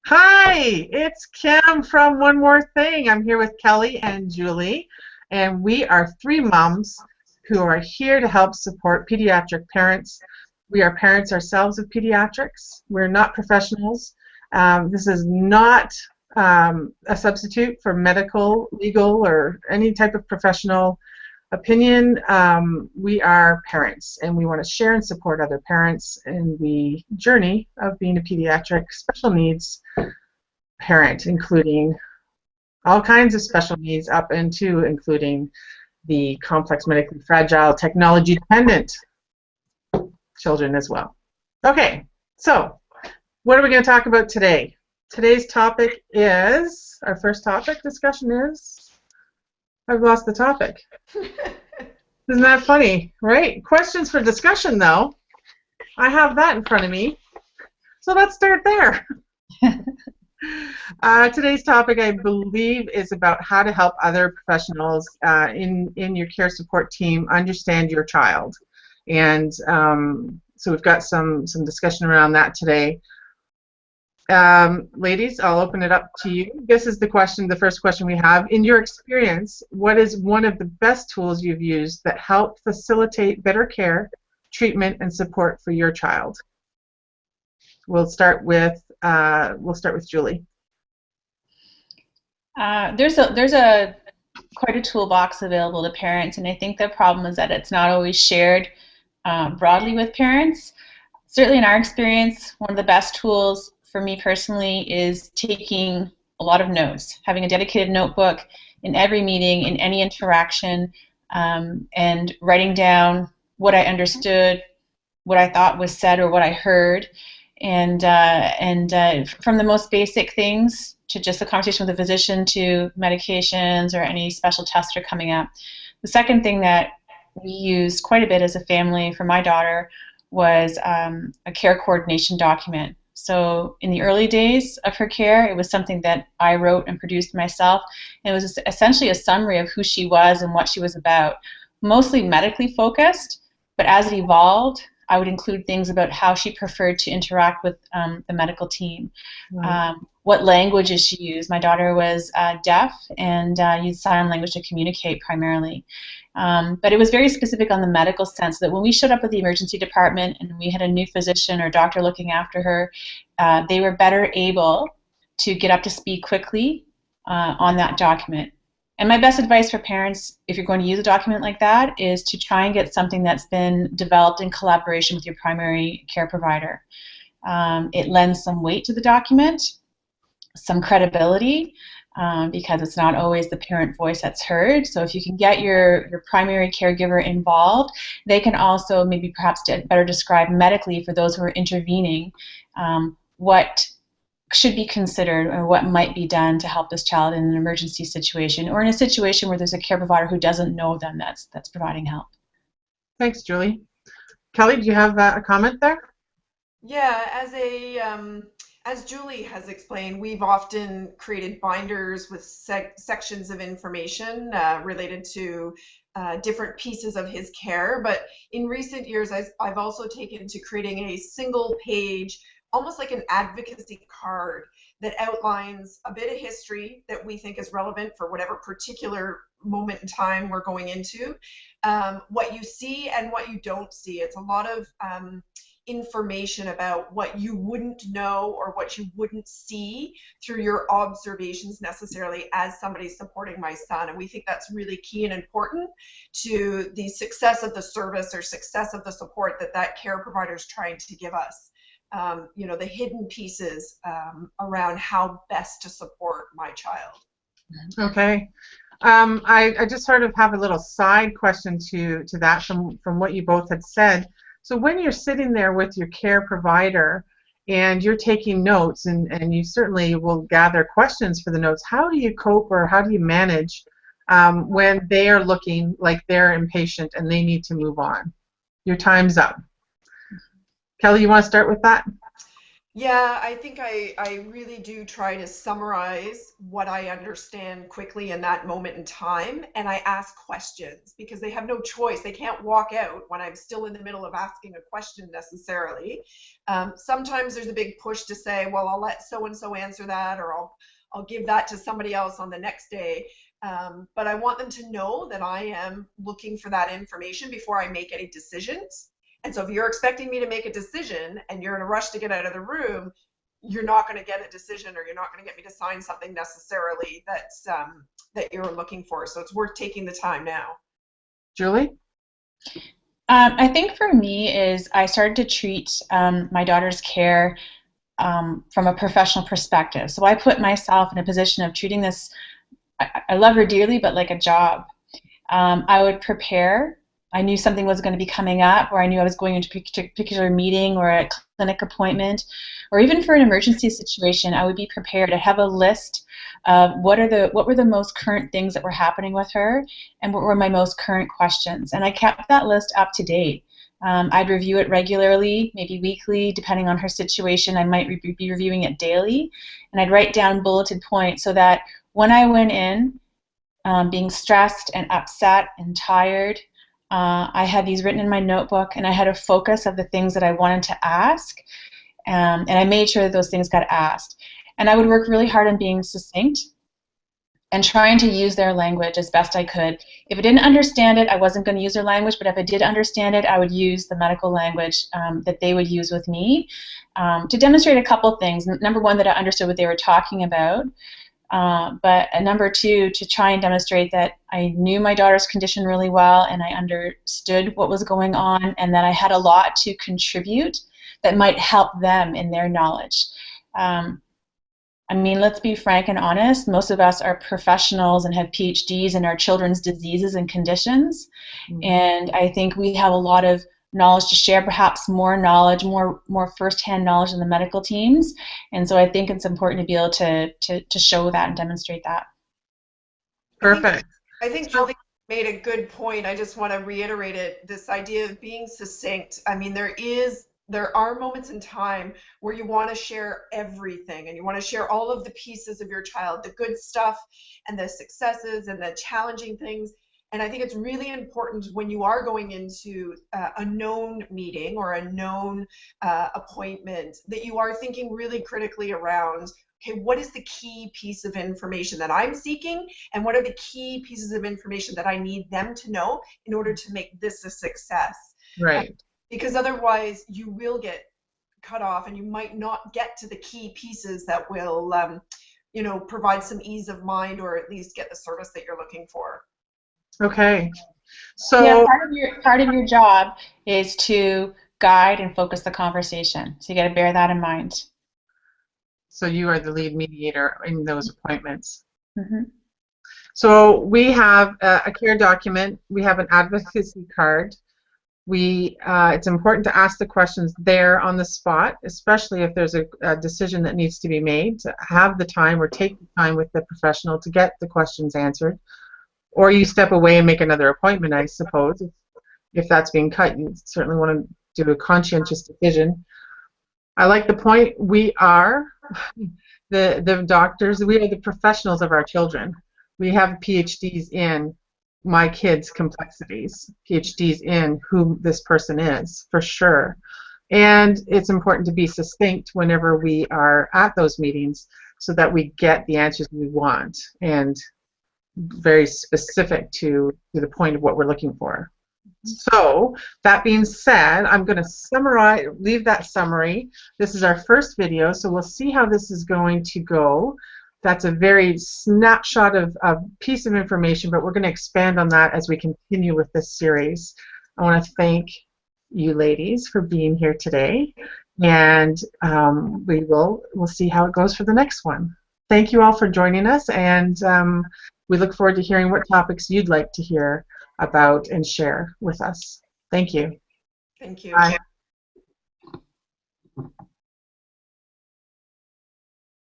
Hi, it's Kim from One More Thing. I'm here with Kelly and Julie, and we are three moms who are here to help support pediatric parents. We are parents ourselves of pediatrics. We're not professionals. This is not a substitute for medical, legal, or any type of professional opinion. We are parents, and we want to share and support other parents in the journey of being a pediatric special needs parent, including all kinds of special needs up into including the complex medically fragile technology dependent children as well. Okay, so what are we going to talk about today? Today's topic is, our first topic discussion is, I've lost the topic. Isn't that funny, right? Questions for discussion though. I have that in front of me. So let's start there. Today's topic, I believe, is about how to help other professionals in your care support team understand your child. And so we've got some discussion around that today. Ladies, I'll open it up to you. This is the first question we have. In your experience, what is one of the best tools you've used that help facilitate better care, treatment, and support for your child? We'll start with Julie. There's a quite a toolbox available to parents, and I think the problem is that it's not always shared broadly with parents. Certainly in our experience, one of the best tools for me personally is taking a lot of notes, having a dedicated notebook in every meeting, in any interaction, and writing down what I understood, what I thought was said, or what I heard. And from the most basic things to just the conversation with the physician to medications or any special tests that are coming up. The second thing that we used quite a bit as a family for my daughter was a care coordination document. So in the early days of her care, it was something that I wrote and produced myself. And it was essentially a summary of who she was and what she was about, mostly medically focused, but as it evolved, I would include things about how she preferred to interact with the medical team. Right. What languages she used. My daughter was deaf and used sign language to communicate primarily. But it was very specific on the medical sense that when we showed up at the emergency department and we had a new physician or doctor looking after her, they were better able to get up to speed quickly on that document. And my best advice for parents, if you're going to use a document like that, is to try and get something that's been developed in collaboration with your primary care provider. It lends some weight to the document, some credibility, because it's not always the parent voice that's heard. So if you can get your primary caregiver involved, they can also maybe perhaps better describe medically for those who are intervening what should be considered or what might be done to help this child in an emergency situation or in a situation where there's a care provider who doesn't know them that's providing help. Thanks, Julie. Kelly, do you have a comment there? Yeah, as Julie has explained, we've often created binders with sections of information related to different pieces of his care. But in recent years, I've also taken to creating a single page, almost like an advocacy card that outlines a bit of history that we think is relevant for whatever particular moment in time we're going into, what you see and what you don't see. It's a lot of information about what you wouldn't know or what you wouldn't see through your observations necessarily as somebody supporting my son. And we think that's really key and important to the success of the service or success of the support that care provider is trying to give us. The hidden pieces around how best to support my child. Okay. I just sort of have a little side question to that from what you both had said. So when you're sitting there with your care provider and you're taking notes and you certainly will gather questions for the notes, how do you cope or how do you manage when they are looking like they're impatient and they need to move on? Your time's up. Kelly, you want to start with that? Yeah, I think I really do try to summarize what I understand quickly in that moment in time, and I ask questions because they have no choice. They can't walk out when I'm still in the middle of asking a question necessarily. Sometimes there's a big push to say, well, I'll let so and so answer that, or I'll give that to somebody else on the next day. But I want them to know that I am looking for that information before I make any decisions. And so if you're expecting me to make a decision and you're in a rush to get out of the room, you're not going to get a decision, or you're not going to get me to sign something necessarily that you're looking for. So it's worth taking the time now. Julie? I think for me is I started to treat my daughter's care from a professional perspective. So I put myself in a position of treating this, I love her dearly, but like a job. I would prepare. I knew something was going to be coming up, or I knew I was going into a particular meeting or a clinic appointment, or even for an emergency situation, I would be prepared. I'd have a list of what were the most current things that were happening with her, and what were my most current questions. And I kept that list up to date. I'd review it regularly, maybe weekly, depending on her situation. I might be reviewing it daily, and I'd write down bulleted points so that when I went in, being stressed and upset and tired, I had these written in my notebook, and I had a focus of the things that I wanted to ask, and I made sure that those things got asked. And I would work really hard on being succinct and trying to use their language as best I could. If I didn't understand it, I wasn't going to use their language, but if I did understand it, I would use the medical language that they would use with me to demonstrate a couple things. Number one, that I understood what they were talking about. But number two, to try and demonstrate that I knew my daughter's condition really well, and I understood what was going on, and that I had a lot to contribute that might help them in their knowledge. I mean, let's be frank and honest. Most of us are professionals and have PhDs in our children's diseases and conditions, and I think we have a lot of knowledge to share, perhaps more knowledge, more firsthand knowledge than the medical teams. And so I think it's important to be able to show that and demonstrate that. Perfect. I think Julie made a good point. I just want to reiterate it. This idea of being succinct. I mean, there are moments in time where you want to share everything, and you want to share all of the pieces of your child, the good stuff and the successes and the challenging things. And I think it's really important when you are going into a known meeting or a known appointment that you are thinking really critically around, okay, what is the key piece of information that I'm seeking, and what are the key pieces of information that I need them to know in order to make this a success? Right. Because otherwise you will get cut off, and you might not get to the key pieces that will provide some ease of mind, or at least get the service that you're looking for. Okay. So yeah, part of your job is to guide and focus the conversation. So you got to bear that in mind. So you are the lead mediator in those appointments. Mm-hmm. So we have a care document. We have an advocacy card. It's important to ask the questions there on the spot, especially if there's a decision that needs to be made, to have the time or take the time with the professional to get the questions answered. Or you step away and make another appointment, I suppose. If that's being cut, you certainly want to do a conscientious decision. I like the point. We are the doctors. We are the professionals of our children. We have PhDs in my kids' complexities, PhDs in who this person is, for sure. And it's important to be succinct whenever we are at those meetings so that we get the answers we want, and very specific to the point of what we're looking for. So that being said, I'm going to leave that summary. This is our first video, so we'll see how this is going to go. That's a very snapshot of a piece of information, but we're going to expand on that as we continue with this series. I want to thank you ladies for being here today, and we'll see how it goes for the next one. Thank you all for joining us, and we look forward to hearing what topics you'd like to hear about and share with us. Thank you. Thank you. Bye.